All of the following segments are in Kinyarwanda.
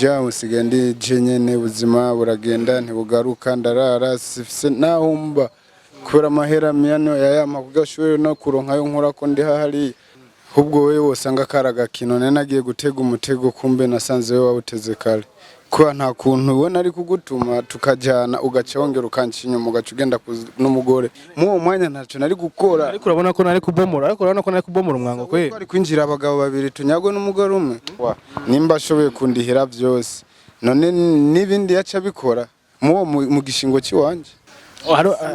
Ja usigaye ndi jenyene ubuzima buragenda ntibugaruka ndarara sifise nahumba kubera amahera miyano yayama kugashoye no kuronkayo nkora ko ndi hahari ahubwo wewe wosanga karagakino nagiye gutega umutego kumbe nasanze wewe wawuteze kare kuba nta kuntu ubona ari kugutuma tukajyana ugaca wongera ukancinya ugaca ugenda n'umugore mu mwanya ntaco nari gukora ariko urabona ko nari kubomora umwango kwe ari kwinjira abagabo babiri tunyagwe n'umugore umwe nimba ashoboye kundihira byose none nibindi yaca bikora mu gishingo kiwanje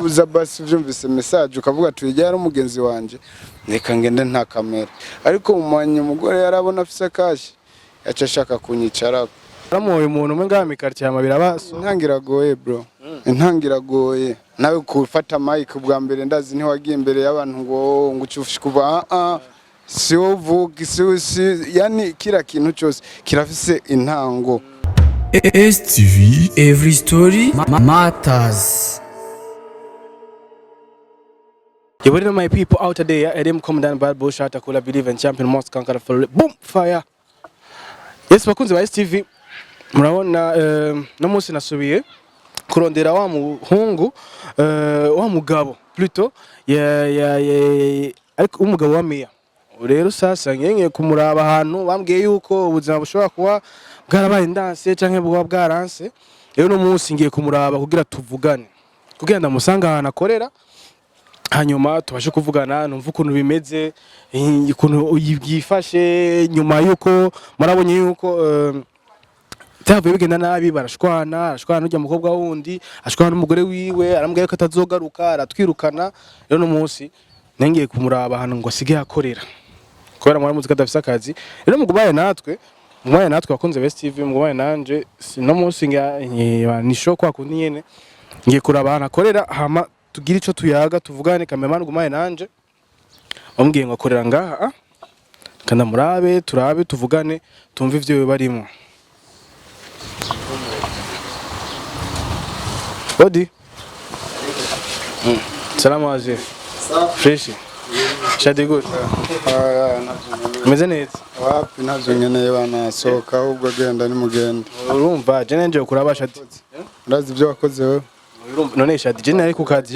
uza basi vyumvise message ukavuga tuyijyara umugenzi wanje reka ngende nta kamera ariko umwanya umugore yarabona afise kashi yaca ashaka kunyicara Ramoye umuntu umwe ngami quartier amabira baso ntangiragoye bro intangiragoye nawe kufata mic ubwa mbere ndazi ni wagiye imbere y'abantu ngo ucufishe kuva si uvuga si yani kila kintu cyose kirafise intango. STV every story matters. You wouldn't know my people out there, I didn't come down bad bullshit, I could believe in champion must conquer for boom fire. Yes, bakunzi ba STV murabona no munsi nasubiye kurondera wa muhungu wa mugabo plutôt ariko umugabo wa MIYA rero sasa ngenye kumuraba ahantu bambwiye yuko ubuzima bushobora kuba bwarabaye ndanse canke bwa bwaranse rero no munsi ngiye kumuraba kugira tuvugane kugira ndamusanga ahantu akorera hanyuma tubashe kuvugana numva ukuntu bimeze ukuntu yifashe nyuma yuko murabonye yuko tavuye bigenda nabi barashwana n'ujya mukobwa wundi ashwana n'umugore wiwe arambwiye ko atazogaruka aratwirukana rero no munsi nengiye kumuraba ahantu ngo asige akorera kubera muri muzika dafise akazi rero mugubaye natwe bakunze STV mugubaye nanje no munsi ni show kwa kundi nyene ngiye kuraba ahantu akorera hama tugira ico tuyaga tuvugane kamemana gumaye nanje bambwiye ngo akorera ngaha kandi murabe turabe tuvugane tumve ivyo barimo. Odi. Salamu alaykum. Fresh. Shadi good. Meze neza. Wapi navyo nkeneye bana soka ahubwo genda ni mugenda. Urumva je nje kuraba Shadi. Urazi ibyo wakoze wewe. None Shadi je nari ku kazi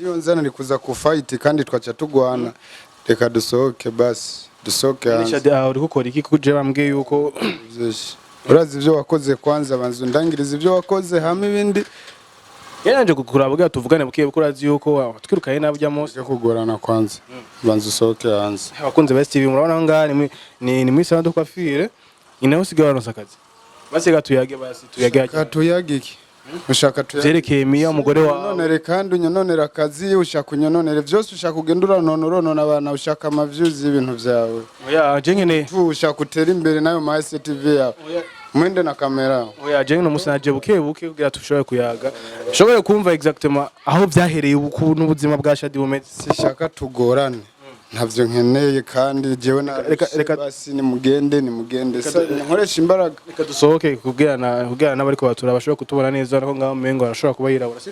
iyo nzana ari kuza ku fight kandi twacha tugwana reka dusohoke basi dusohoke hanze. Shadi uri gukora iki kuje bambwiye yuko urazi ibyo wakoze kwanza banzu ndangiriza ibyo wakoze hamwe ibindi nje kukuraba tuvugane bukiye bukurazi yuko twirukaye nabujya mose cyo kugorana kwanza banzu usohoke hanze. Abakunze ba STV murabona ngaha ni muri salon de coiffure inaho sigaye akazi basiga tuyage iki ushaka tuyerekeye MIYA umugore wawe nonere kandi unyononera akazi ushaka kunyononera byose ushaka kugendura nonona abana ushaka amavyuzi y'ibintu vyawe oya je nkene ushaka utera imbere nayo ma STV yawe mwende na kamera oya je nkene musanaje buke kugira tushoboye kuyaga shoboye kumva exactement aho vyahereye ukuntu ubuzima bwa Shadi bumeze sishaka tugorane ntavyo nkeneye kandi jewe na reka basi ni mugende nkoresha imbaraga reka dusohoke kugira n'abariko batura bashobora kutubona neza nako ngaho mengo arashobora kuba yirabura si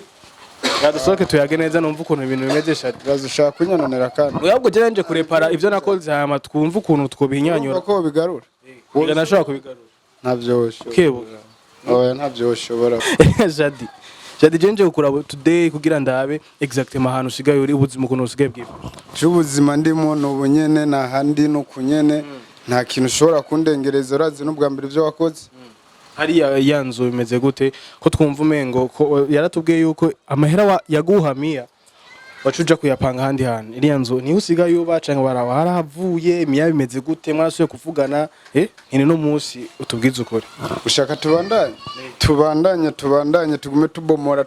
dusohoke tuyage neza numva ukuntu ibintu bimeze Shadi bazushaka kunyononera kandi ahubwo je nje kurepara ivyo nakoze hama twumva ukuntu twobihinyanyura ko bigarura nashobora kubigarura ntavyo oya ntavyo ushobora Shadi jenje ukura today kugira ndabe exactement ahantu usigaye uri ubuzima ukuntu usigaye bwifa cy'ubuzima ndimo n'ubunyene na handi no kunyene nta kintu ushobora kundengereza urazi n'ubwa mbere ivyo wakoze hari yanzu bimeze gute ko twumva umengo ko yaratubwiye yuko amahera yaguha MIYA wacuja kuyapanga handi hantu iri yanzu ni usigaye ubacanga barawa haravuye MIYA bimeze gute mwasuye kuvugana ine no munsi utubwiza ukuri ushaka tubandanye tugume tubomora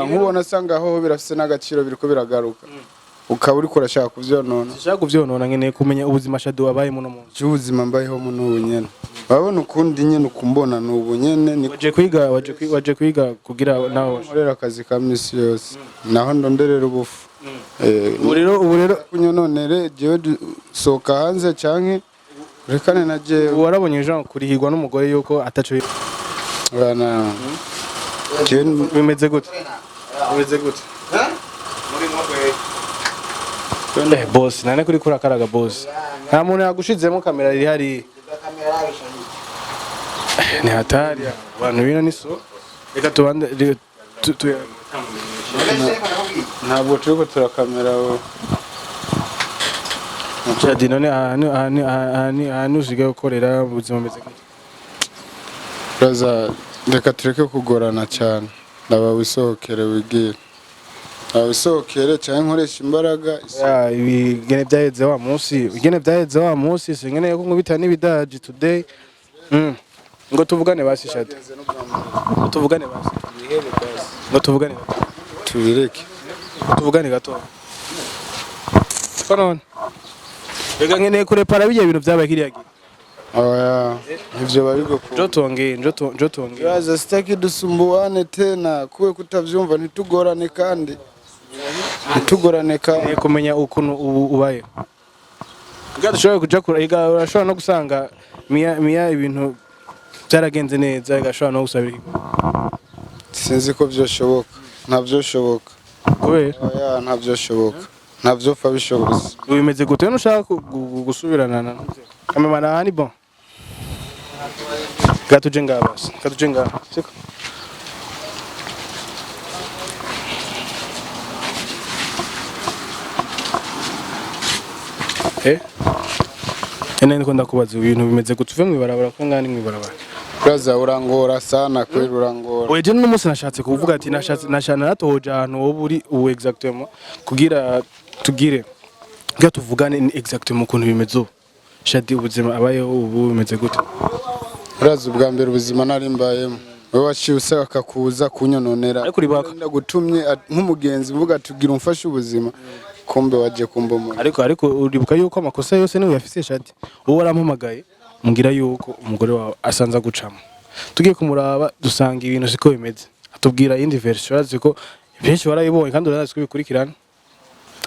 nkubona sanga aho birafise n'agaciro biriko biragaruka ukaba uri kurashaka kuvyonona nkeneye kumenya ubuzima Shadi wabayemo no munsi cy'ubuzima mbayeho mu n'ubunyene babona ukundi nyene ukumbona n'ubunyene waje kwiga kugira nawe nkorera akazi ka misi yose naho ndonderera ubufu ubu rero kunyononere jewe soka hanze canke rekane na jewe warabonye Jean kurihirwa n'umugore yuko ataco bana bimeze gute boss nane kuri kurakaraga boss nta muntu yagushizemo kamera iri hari ni hatari abantu bino niso reka tubande ntabwo turiko turakamera we Jadi none ahantu usigaye ukorera ubuzima bumeze gute? Raza reka tureke kugorana cyane ndaba wisohokere wigire wisohokere cyane nkoresha imbaraga ibigene byaheze wa munsi singene ko nkubita n'ibidaji today ngo tuvugane basi shati ngo tuvugane basi ngo tuvugane tubireke tuvugane gato konon rega nkeneye kurepara bijye ibintu byabaye kiriya gihe oya ivyo bari gukora njo tuongee yaza sitaki dusumbuane tena kuwe kutavyumva ntitugorane kandi kumenya ukuntu ubaye dushobora kuja kura urashobora no gusanga miya ibintu byaragenze neza igashobora no gusabira sinzi ko byoshoboka ntavyoshoboka kubera oya ntavyoshoboka ntavyopfa bishobotse bimeze gute nushaka gusubirana kamemana hani bon katuje ngaba siko ene ndiko ndakubaza ibintu bimeze gute uve mwibarabara ko ngani mwibarabara braza urangora sana kweli urangora oje n'umunsi nashatse kuvuga ati nashana natoje ahantu wo buri ubu exactement kugira tugire kugira tuvugane exactement ukuntu bimeze ubu shadi ubuzima abayeho ubu bimeze gute braza ubwa mbere ubuzima nari mbayemo wewe waciye usaba akakuza kunyononera ariko ribaka ndagutumye nk'umugenzi mvuga tugira umfashe ubuzima kumbe waje kumbomora ariko uribuka yuko amakosa yose niwe yafise shadi uwo warampamagaye mugira yuko umugore wawe asanza gucamo tugiye kumuraba dusanga ibintu siko bimeze atubwira indi version aziko benshi barayibonye kandi urazi ko bikurikirana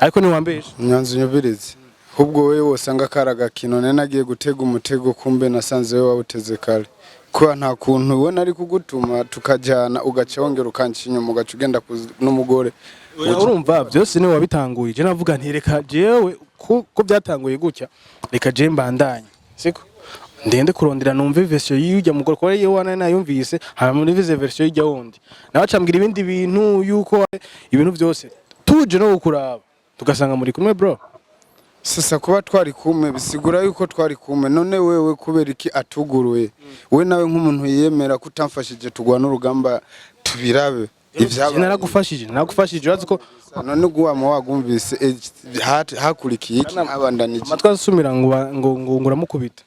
ariko ni wambeshe nyanzu nyubirize ubwo wewe wosanga karaga kino nagiye gutega umutego kumbe nasanze wewe wawuteze kare kwa nta kuntu ubona ari kugutuma tukajyana ugaca wongera ukancinya ugaca ugenda n'umugore urumva byose ni wabitanguye je navuga nti reka jewe ko byatanguye gutya reka je mbandanye siko ndende kurondera numve version y'ujya mugore ko yewe wana nayumvise hama muri version y'ujya wundi nabacambira ibindi bintu yuko ibintu byose tuje no gukuraba tugasanga muri kumwe bro sasa kuba twari kumwe bisigura yuko twari kumwe none wewe kubera iki atuguruye we nawe nk'umuntu yiyemera kutamfashije tugwana urugamba tubirabe ivyaba naragufashije urazi ko none guwamo wagumvise hakurikiye iki abandanije amatwa asumira ngo uramukubita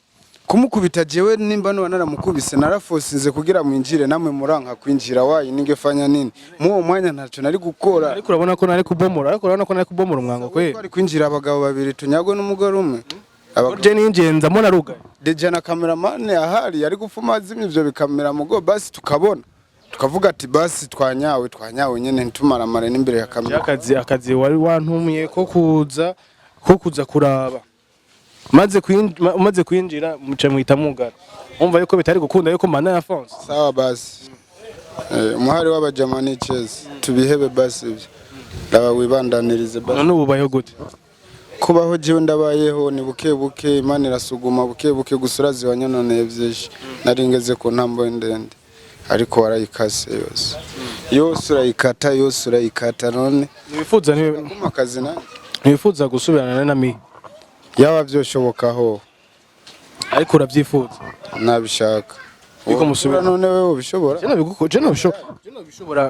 kumukubita jewe nimba no naramukubise narafosinze kugira mwinjire namwe muranka kwinjira wayi ningefanya nini muwo mwanya ntaco nari gukora ariko urabona ko nari kubomora umwango kwe ari kwinjira abagabo babiri tunyagwe n'umugore umwe je ningenza mbona ruga deje na cameraman ahari ari gufuma zimwe ivyo bikamera mugo basi tukabona tukavuga ati basi twanyawe nyene ntumaramare n'imbere ya kamera akazi wari wantumiye ko kuza kuraba maze kwinjira muce mwita mugara umva yuko bitari gukunda yuko mana ya France sawa basi umuhari w'abajamani chess tubihebe basi ibyo ndaba wibandanirize basi none ubayeho gute kubaho jewe ndabayeho ni buke Imana irasuguma buke gusura ziwanyononeye byinshi naringeze ku ntambo ndende ariko warayikase yose urayikata none nibifuza akazi na nibifuza gusubirana na mi yaba byoshobokaho ariko urabyifuza nabishaka yuko musubira none wewe ubishobora je bishobora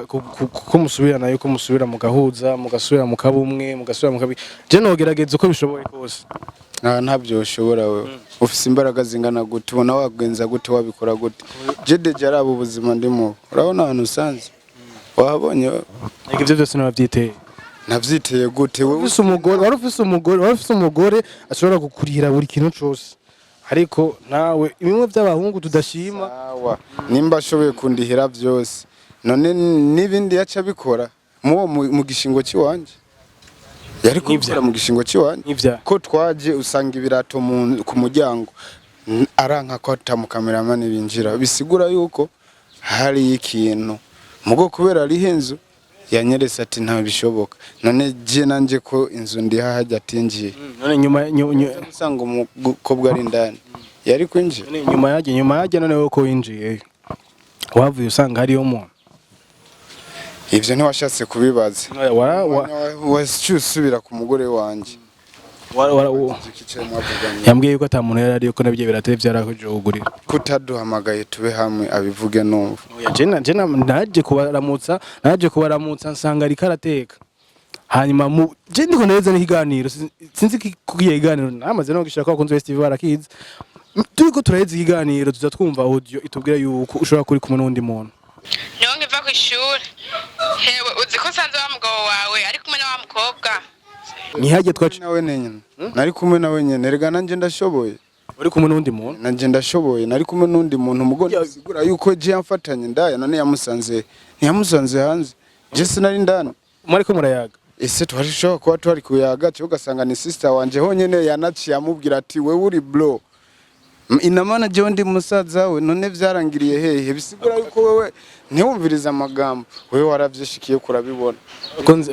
ko musubirana yuko musubira mugahuza mugasubira mukabumwe mugasubira mukabi je nogerageza uko bishoboye kose ntabyo ushobora wewe ufise imbaraga zingana gute ubona wagenza gute wabikora gute je deje arabo ubuzima ndimo urabona abantu usanze wahabonye ivyo byose nabavyiteye navyiteye gute wewe ufise umugore ashobora gukurira buri kintu cyose ariko nawe ibimwe by'abahungu tudashima sawa nimba ashoboye kundihira byose none nibindi yaca bikora mu gishingo cy'iwanje yari kubikora mu gishingo cy'iwanje ko twaje usanga ibirato ku muryango aranka ko atamukameramani binjira bisigura yuko hari ikintu mugo kubera ari henzo yanyeretse ati nta bishoboka none je nanje ko inzu ndi hahajya atinjiye none nyuma usanga umukobwa ari ndani yari kwinjira nyuma yaje none ko winjiye wavuye usanga hariyo umuntu ivyo ntiwashatse kubibaza wasubira ku mugore wanje yambwiye yuko ata muntu yari ariyo ko nabyo birateye byarakoje kugurira kutaduhamagaye tube hamwe abivuge numva jena naje kubaramutsa nsanga ari karateka hanyuma je ndiko neza n'ikiganiro sinzi kugiye iganiro namaze no gishaka ko kunze West TV barakizi turiko turaheza ikiganiro tuza twumva audio itubwira yuko ushobora kuri kumwe n'undi muntu niho nkiva ku ishuri hewe uzi ko nsanze wa mugabo wawe ari kumwe na wa mukobwa nihajye twacu nawe nyene nari kumwe nawe nyene rega nanje ndashoboye uri kumwe n'undi muntu nanje ndashoboye nari kumwe n'undi muntu umugore sigura yuko je yamfatanye ndaya none yamusanze hanze je sinari ndani mwariko murayaga ese twarishobora kuba twari kuyaga cyo ugasanga ni sister wanje honyene yanaciye amubwira ati we uri bro inamana je ndi musaza we none vyarangiriye hehe bisigura yuko wewe ntiwumviriza amagambo wewe waravyishikiye kurabibona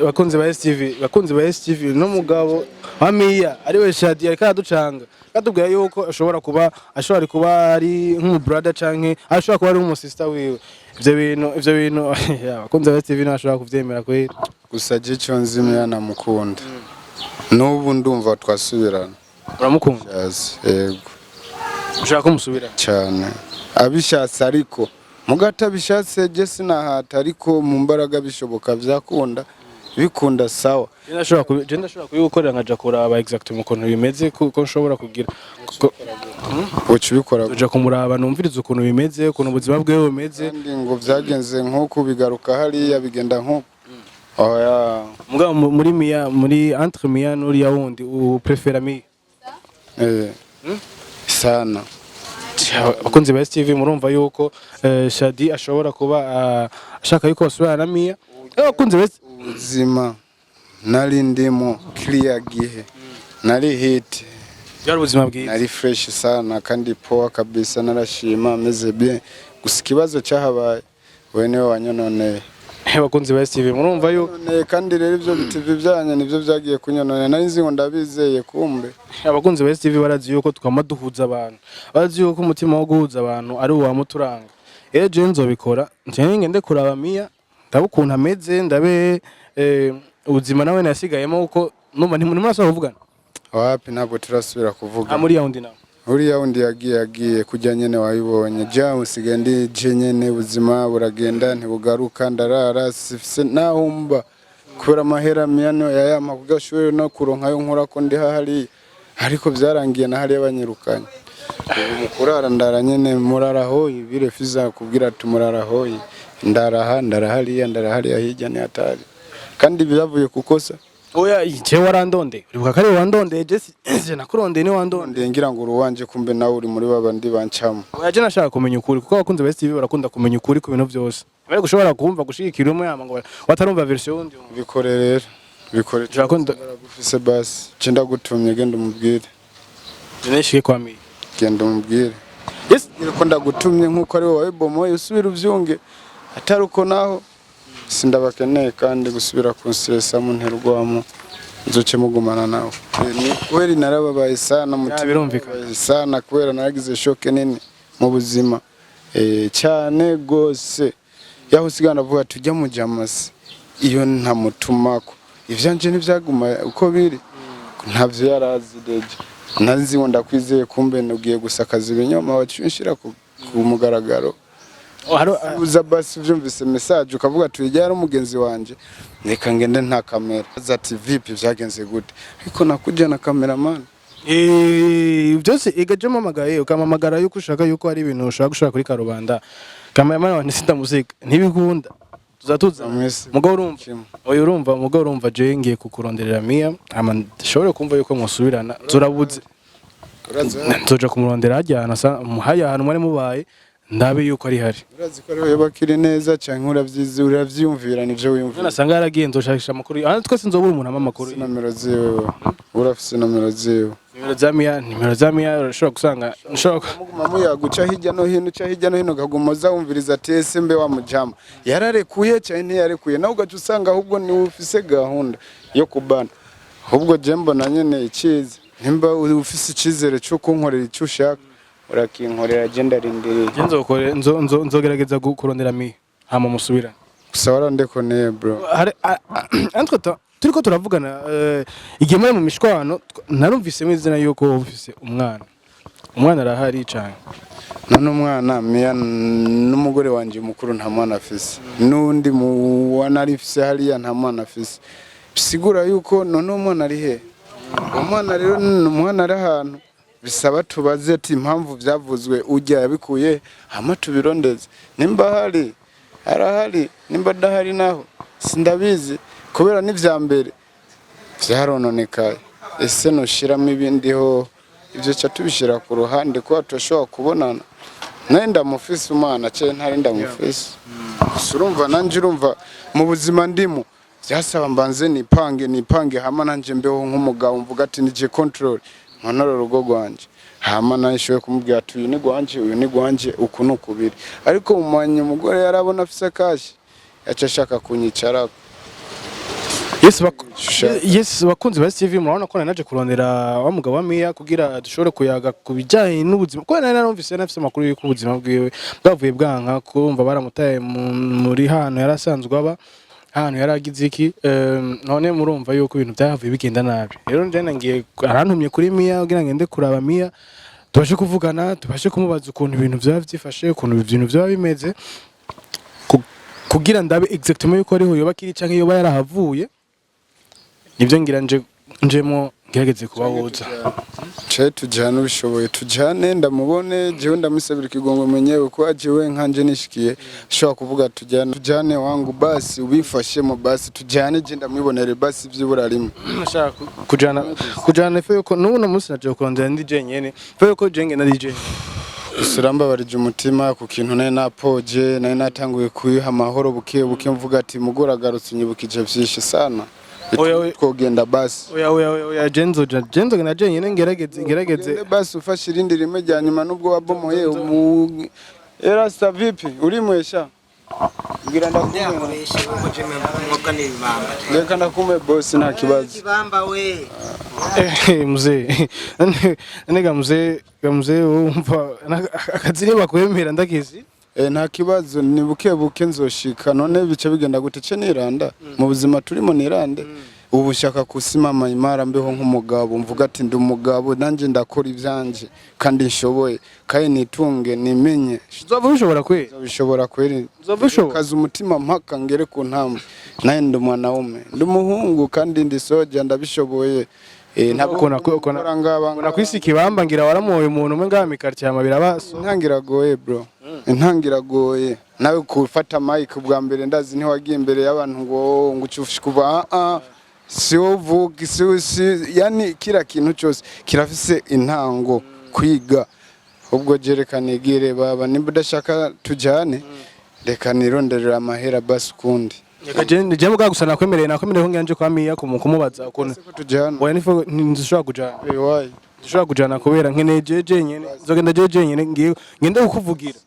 bakunze ba STV no mugabo wa MIYA ari we Shadi ariko aducanga katubwira yuko ashobora kuba ari nk'umu brother canke ashobora kuba ari nk'umu sister wiwe ivyo bintu bakunze ba STV nashobora kuvyemera kweri gusa je cyo nzimya namukunda n'ubu ndumva twasubirana uramukunda yego ushaka kumusubira cyane abishatse ariko mugata bishatse je sinahata ariko mu mbaraga bishoboka vyakunda bikunda sawa je ndashobora kubikorera nkaja kuraba exactement ukuntu bimeze ko nshobora kugira uco bikora uja kumuraba numviriza ukuntu bimeze ukuntu ubuzima bwewe bumeze kandi ngo vyagenze nkuko bigaruka hariya bigenda nkuko oya mugabo muri MIYA muri entre MIYA n'uri ya wundi uprefera MIYA sana bakunze ba STV murumva yuko Shadi ashobora kuba ashaka yuko basubirana na MIYA bakunze ubuzima nari ndimo clear gihe nari hit yari ubuzima bwiza nari fresh sana kandi poa kabisa narashima meze bien gusa ikibazo cyahabaye we niwe wanyononeye bakunze ba STV murumva yuko kandi rero ivyo bitv byanye nivyo byagiye kunyonona nari nzi ngo ndabizeye kumbe abakunze ba STV barazi yuko twamaduhuza abantu barazi yuko umutima wo guhuza abantu ari uwa muturanga je nzobikora ngende kuraba MIYA ndabukuntu ameze ndabe ubuzima nawe nasigayemo uko numva ntimurasaba kuvugana wapi ntabwo turasubira kuvuga muri yawundi nawe uriya wundi yagiye kujya nyene wayibonye ja usigaye ndi je nyene ubuzima buragenda ntibugaruka ndarara sifise nahumba kubera amahera miyano yayama kugashuri no kuronkayo nkora ko ndi hahari ariko byarangiye na hari abanyirukanye mukurara ndara nyene muraraho ibirefiza kubwira tumurara hoyi ndarahari hirya ni hatari kandi biravuye kukosa oya je warandonde uribuka kare wandonde je nakuronde ni wandonde ngira ngo uruwanje kumbe nawe uri muri babandi bancamo oya je nashaka kumenya ukuri kuko abakunze ba STV barakunda kumenya ukuri ku bintu byose bari gushobora kumva gushigikira umwe yama ngo watarumva version undi bikore rero bikore jakunda gufise basi cenda gutumye genda umubwire neshike kwa MIYA genda umubwire yes ko ndagutumye nkuko ari wowe bomoye usubira uvyunge ataruko naho sindabakeneye kandi gusubira kunstressa mu nterwamo nzoce mugumana nawe ni kweli narababaye sana mutima sana kwera naragize shoke nini mu buzima cyane gose yaho sigana vuga tujya mu jamasi iyo ntamutumako ivyanje n'ivyaguma uko biri ntavyo yarazi deje nazi ngo ndakwizeye kumbe nugiye gusakaza ibinyoma wacunshira ku mugaragaro uza basi vyumvise message ukavuga tujyara umugenzi wanje reka ngende nta kamera ati vipi vyagenze gute ariko nakujya na cameraman byose igaje mamagaye ukamamagara yuko ushaka yuko ari ibintu ushaka gushaka kuri karubanda cameraman wa nisita muzika ntibikunda tuzatuza mugabo urumva je ngiye kukuronderera MIYA ama ndashobora kumva yuko musubirana turabuze nzoja kumurondera ajyana muhaya ahantu mwari mubaye ndabe yuko ari hari urazi ko rero bakiri neza cyangwa uravyiyumvira nivyo wiyumvira nasanga yaragiye nzoshakisha amakuru aha twese nzobura umuntu amakuru nomero ziwe urafise nomero ziwe nimero za MIYA urashobora gusanga nshobora muguma yaguca hirya no hino gagumoza wumviriza ati ese mbe wa mujama yararekuye cyane ntiyarekuye nawe ugaca usanga ahubwo ni ufise gahunda yo kubana ahubwo je mbona nyene ikiza nimba ufise icizere cyo kunkorera icyo ushaka urakinkorera agenda rindiriye nzogerageza kurondera MIYA hama musubira gusa warandekoneye bro. turiko turavugana igihe muri mu mishwano narumvisemo izina yuko ufise umwana arahari cyane. None umwana MIYA n'umugore wanje mukuru nta mwana afise, n'undi wana arifise hariya nta mwana afise, bisigura yuko none umwana ari he? Umwana rero umwana ari ahantu bisaba tubaze ati impamvu byavuzwe ujya yabikuye hama tubirondeze, nimba hari arahari, nimba dahari naho sindabizi kubera n'ivya mbere vyarononekaye. Ese noshiramo ibindi ho ibyo cyo tubishira ku ruhande ko atoshobora kubonana nenda mufise umwana cye ntari ndamufise. Urumva nanje urumva mu buzima ndimo byasaba mbanze nipange hama nanje mbeho nk'umugabo mvuga ati nije control nkonora urugo rwanje, hama nashoye kumubwira ati uyu ni gwanje uku nukubiri. Ariko umanye umugore yarabona afise kashi yaca ashaka kunyicara. Yes bakunzi ba TV murabona ko naje kurondera wa mugabo wa MIYA kugira dushobore kuyaga kubijanye n'ubuzima ko nari narumvise nafise makuru y'uko ubuzima bwiwe bwavuye bwanka kumva baramutaye muri hano yarasanzwe aba hano yaragize iki none murumva yuko ibintu byavuye bigenda nabi. Rero nje nangiye arantumye kuri MIYA kugira ngende kuraba MIYA tubashe kuvugana tubashe kumubaza ukuntu ibintu byaba byifashe ukuntu ibintu byaba bimeze kugira ndabe exactement yuko ariho yoba kiri canke yoba yarahavuye. Nibyo ngira njemo ngerageze kubahuza cyo tujyana ubishoboye tujyane ndamubone jewe ndamusabira ikigongo menyewe ko ajewe nkanje nishikiye shaka kuvuga tujyane wangu basi ubifashe mu basi tujyane je ndamwibonere basi byibura rimwe nashaka kujana fe yuko nuno munsi naje kurondera ndi je nyene fe yuko je ngena DJ Suramba barije umutima ku kintu naye napoje naye natanguye kuyiha amahoro buke mvuga ati mugora garutse unyibukije byinshi sana. Kogenda basi oya genzo gena jenyine ngerageze basi ufashe irindi rime rya nyuma nubwo wabomoye era sta vipi uri mwesha ngira ndakumenyesha uko je mwaka n'ibamba reka ndakume boss nta kibazo ibamba we mzee nega mzee umva akazire bakwemera ndakizi nta kibazo ni buke nzoshika none bice bigenda gute niranda mu buzima turimo nirande ubu shaka kusimama imara mbeho nk'umugabo mvuga ati ndi umugabo nanje ndakora ivyanje kandi nshoboye kaye nitunge nimenye bishobora kweri kaza umutima mpaka ngere ku ntambwe naye ndi umwana wume ndi umuhungu kandi ndi soja ndabishoboye ntabwo nakwisika ibamba ngira waramuhoye umuntu umwe ngami quartier amabira baso ntangiragoye bro intangiragoye nawe kufata mic ubwa mbere ndazi ni wagiye imbere y'abantu ngo ngucufishe kuva siwovuga yani kira kintu cyose kirafise intango kwiga ubwo jerekane igire baba nimba udashaka tujyane reka nironderera amahera basi kundi je muga gusa nakwemereye ko nganje kwa MIYA kumubaza ukuntu tujyana oya nifo nzishobora kujana wayi dushobora kujana kubera nkene jeje nyene zogenda jeje nyene ngende kukuvugira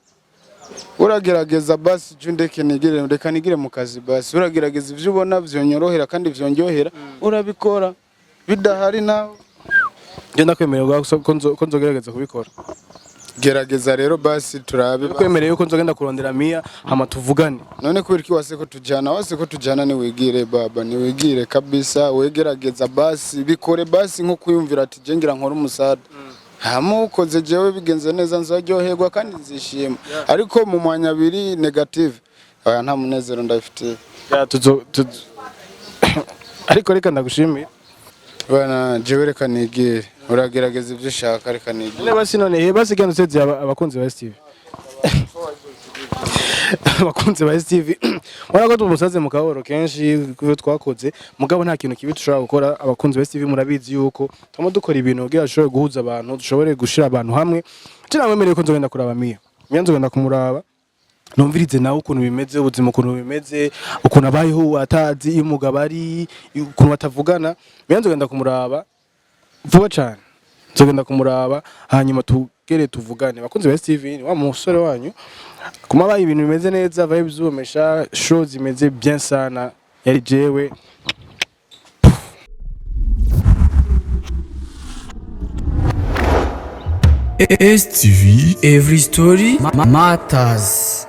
uragerageza basi jundeke nigire reka nigire mu kazi basi uragerageza ivyo ubona vyonyorohera kandi vyonjohera urabikora bidahari nawe je ndakwemereye ko nzogerageza kubikora gerageza rero basi turabe kwemereye ko nzogenda kurondera MIYA hama tuvugane none kubera ki wase ko tujana ni wigire baba ni wigire kabisa wegerageza basi bikore basi nko kuyumvira ati je ngira nkora umusada hama ukoze jewe bigenze neza nzaryoherwa kandi nzishima ariko mu mwanya abiri negative aya nta munezero ndafite ariko reka ndagushimira bana jewe reka nigire uragerageza ibyo ushaka reka nigire basi none basi genda useze abakunzi ba STV abakunzi ba STV warago tumusaze mu kaboro kenshi kuyo twakoze mugabo nta kintu kibi tushobora gukora abakunzi ba STV murabizi yuko tuma dukora ibintu kugira dushobore guhuza abantu dushobore gushira abantu hamwe cyangwa ko nzogenda kuraba MIYA nzogenda kumuraba numvirize nawe ukuntu bimeze ubuzima ukuntu bimeze ukuntu abayeho atazi iyo umugabo ari ukuntu batavugana nzogenda kumuraba vuba cyane nzogenda kumuraba hanyuma tugere tuvugane bakunzi ba STV ni wa musore wanyu kuma baye ibintu bimeze neza vibes zumesha show zimeze bien sana yari jewe STV, every story matters.